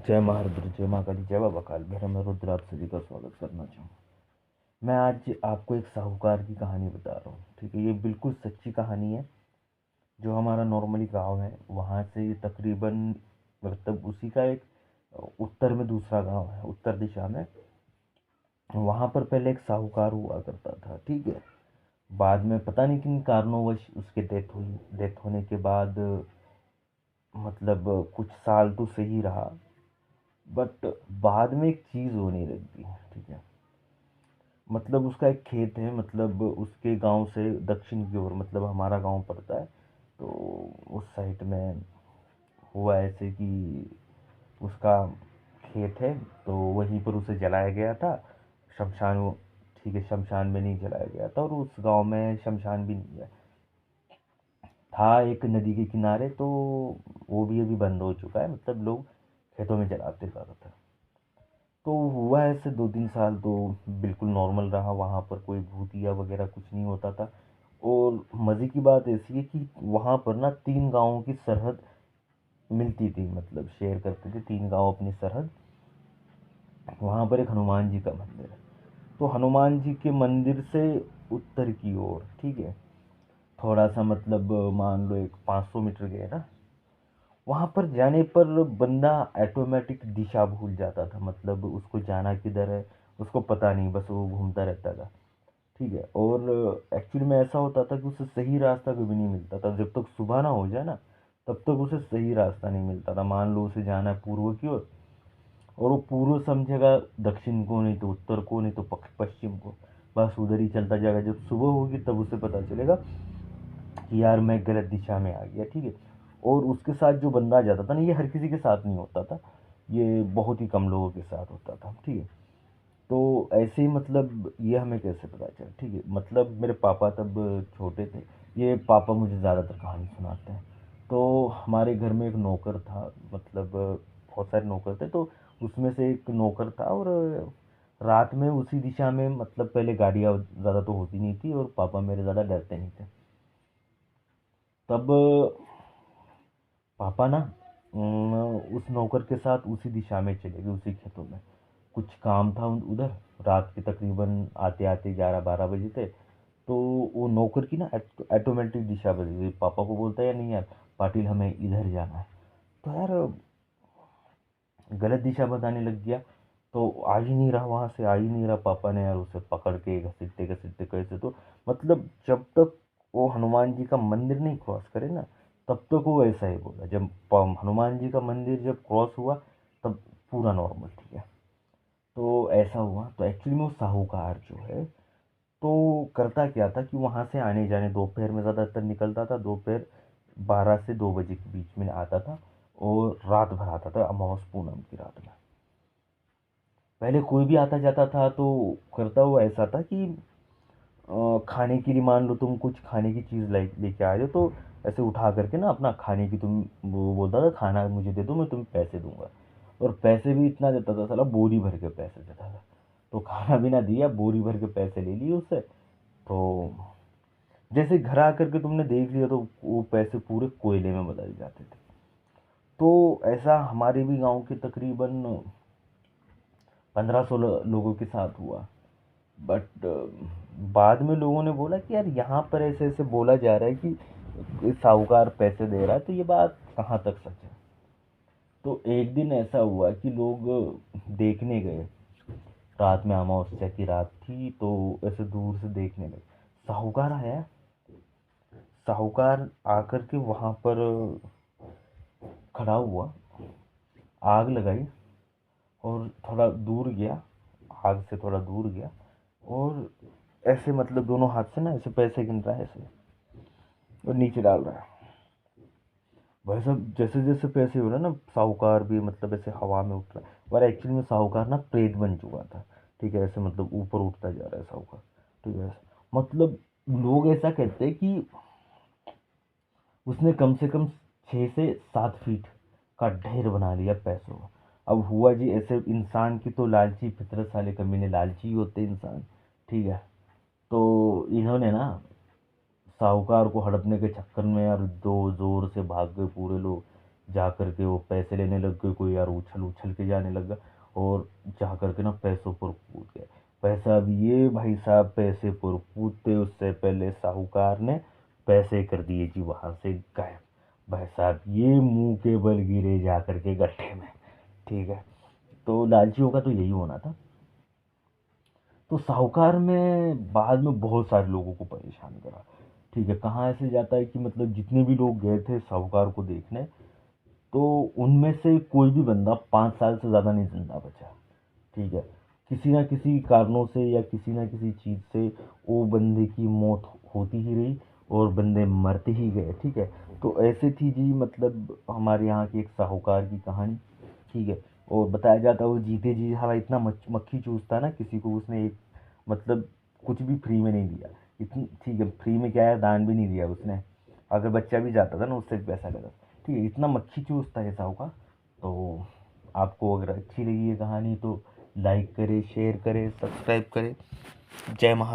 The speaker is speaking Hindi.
जय महारुद्र, जय माँ काली, जय बाबा काल भैरव। मैं रुद्र आप सभी का स्वागत करना चाहूँ। मैं आज आपको एक साहूकार की कहानी बता रहा हूँ, ठीक है। ये बिल्कुल सच्ची कहानी है। जो हमारा नॉर्मली गांव है वहाँ से ये तकरीबन मतलब उसी का एक उत्तर में दूसरा गांव है, उत्तर दिशा में। वहाँ पर पहले एक साहूकार हुआ करता था, ठीक है। बाद में पता नहीं किन कारणोंवश उसके डेथ हुई। डेथ होने के बाद मतलब कुछ साल तो सही रहा, बट बाद में एक चीज़ होने लगी, ठीक है। मतलब उसका एक खेत है, मतलब उसके गांव से दक्षिण की ओर, मतलब हमारा गांव पड़ता है, तो उस साइड में हुआ ऐसे कि उसका खेत है, तो वहीं पर उसे जलाया गया था। शमशान, ठीक है, शमशान में नहीं जलाया गया था, और उस गांव में शमशान भी नहीं है। था एक नदी के किनारे, तो वो भी अभी बंद हो चुका है, मतलब लोग खेतों में जलाते ज़्यादातर। तो हुआ ऐसे 2-3 साल तो बिल्कुल नॉर्मल रहा, वहाँ पर कोई भूतिया वगैरह कुछ नहीं होता था। और मज़े की बात ऐसी है कि वहाँ पर ना 3 गांवों की सरहद मिलती थी, मतलब शेयर करते थे 3 गांव अपनी सरहद। वहाँ पर एक हनुमान जी का मंदिर है। तो हनुमान जी के मंदिर से उत्तर की ओर, ठीक है, थोड़ा सा मतलब मान लो एक 500 मीटर गए ना, वहाँ पर जाने पर बंदा ऑटोमेटिक दिशा भूल जाता था, मतलब उसको जाना किधर है उसको पता नहीं, बस वो घूमता रहता था, ठीक है। और एक्चुअली में ऐसा होता था कि उसे सही रास्ता कभी नहीं मिलता था, जब तक सुबह ना हो जाए ना तब तक उसे सही रास्ता नहीं मिलता था। मान लो उसे जाना है पूर्व की ओर, और वो पूर्व समझेगा दक्षिण को, नहीं तो उत्तर को, नहीं तो पश्चिम को, बस उधर ही चलता जाएगा। जब सुबह होगी तब उसे पता चलेगा कि यार मैं गलत दिशा में आ गया, ठीक है। और उसके साथ जो बंदा जाता था ना, ये हर किसी के साथ नहीं होता था, ये बहुत ही कम लोगों के साथ होता था, ठीक है। तो ऐसे ही मतलब ये हमें कैसे पता चला, ठीक है। मतलब मेरे पापा तब छोटे थे, ये पापा मुझे ज़्यादातर कहानी सुनाते हैं। तो हमारे घर में एक नौकर था, मतलब बहुत सारे नौकर थे, तो उसमें से एक नौकर था। और रात में उसी दिशा में, मतलब पहले गाड़ियाँ ज़्यादा तो होती नहीं थी, और पापा मेरे ज़्यादा डरते नहीं थे। तब पापा ना उस नौकर के साथ उसी दिशा में चले गए, उसी खेतों में। कुछ काम था उधर, रात के तकरीबन आते आते 11-12 बजे थे। तो वो नौकर की ना ऑटोमेटिक दिशा बदल गई। पापा को बोलता है, या नहीं यार पाटिल हमें इधर जाना है। तो यार गलत दिशा बताने लग गया, तो आ ही नहीं रहा, वहां से आ ही नहीं रहा। पापा ने यार उसे पकड़ के घसीटते घसीटते कैसे तो, मतलब जब तक वो हनुमान जी का मंदिर नहीं क्रॉस करे ना, तब तक वो ऐसा ही बोला। जब हनुमान जी का मंदिर जब क्रॉस हुआ तब पूरा नॉर्मल, ठीक है। तो ऐसा हुआ। तो एक्चुअली में वो साहूकार जो है, तो करता क्या था कि वहाँ से आने जाने दोपहर में ज़्यादातर निकलता था, दोपहर 12 से 2 बजे के बीच में आता था, और रात भर आता था, अमावस पूनम की रात में। पहले कोई भी आता जाता था तो करता हुआ ऐसा था कि खाने के लिए, मान लो तुम कुछ खाने की चीज़ लेके आ रहे हो, तो ऐसे उठा करके ना अपना खाने की, तुम वो बोलता था खाना मुझे दे दो, मैं तुम्हें पैसे दूंगा। और पैसे भी इतना देता था, साला बोरी भर के पैसे देता था। तो खाना भी ना दिया, बोरी भर के पैसे ले लिए उससे। तो जैसे घर आकर के तुमने देख लिया, तो वो पैसे पूरे कोयले में बदल जाते थे। तो ऐसा हमारे भी गांव के तकरीबन 15-16 लोगों के साथ हुआ। बट बाद में लोगों ने बोला कि यार यहाँ पर ऐसे ऐसे बोला जा रहा है कि साहूकार पैसे दे रहा है, तो ये बात कहाँ तक सच है। तो एक दिन ऐसा हुआ कि लोग देखने गए, रात में अमावस्या की रात थी, तो ऐसे दूर से देखने गए। साहूकार आया। साहूकार आकर के वहां पर खड़ा हुआ, आग लगाई, और थोड़ा दूर गया, आग से थोड़ा दूर गया, और ऐसे मतलब दोनों हाथ से ना ऐसे पैसे गिन रहा है ऐसे, और नीचे डाल रहा है। भाई साहब जैसे जैसे पैसे हो रहा है ना, साहूकार भी मतलब ऐसे हवा में उठ रहा है। और एक्चुअली में साहूकार ना प्रेत बन चुका था, ठीक है। ऐसे मतलब ऊपर उठता जा रहा है साहूकार, ठीक है। मतलब लोग ऐसा कहते हैं कि उसने कम से कम 6 से 7 फीट का ढेर बना लिया पैसों का। अब हुआ जी ऐसे, इंसान की तो लालची फितरत, साले कमीने लालची ही होते इंसान, ठीक है। तो इन्होंने ना साहूकार को हड़पने के चक्कर में यार दो जोर से भाग गए पूरे लोग। जा कर के वो पैसे लेने लग गए, कोई यार उछल उछल के जाने लगा और जा कर के ना पैसों पर कूद गए। पैसा अब ये भाई साहब पैसे पर कूदते उससे पहले साहूकार ने पैसे कर दिए जी वहाँ से गायब। भाई साहब ये मुंह के बल गिरे जा कर के गड्ढे में। ठीक है, तो लालचियों का तो यही होना था। तो साहूकार में बाद में बहुत सारे लोगों को परेशान करा। ठीक है, कहाँ ऐसे जाता है कि मतलब जितने भी लोग गए थे साहूकार को देखने, तो उनमें से कोई भी बंदा 5 साल से ज़्यादा नहीं जिंदा बचा। ठीक है, किसी ना किसी कारणों से या किसी ना किसी चीज़ से वो बंदे की मौत होती ही रही और बंदे मरते ही गए। ठीक है, तो ऐसे थी जी मतलब हमारे यहाँ की एक साहूकार की कहानी। ठीक है, और बताया जाता है वो जीते जी हमारा इतना मक्खी चूसता ना, किसी को उसने एक मतलब कुछ भी फ्री में नहीं दिया। इतनी ठीक है, फ्री में क्या है, दान भी नहीं दिया उसने। अगर बच्चा भी जाता था ना उससे भी पैसा लेता। ठीक है, इतना मक्खी चूसता है साहूकार। तो आपको अगर अच्छी लगी ये कहानी तो लाइक करें, शेयर करें, सब्सक्राइब करें। जय महा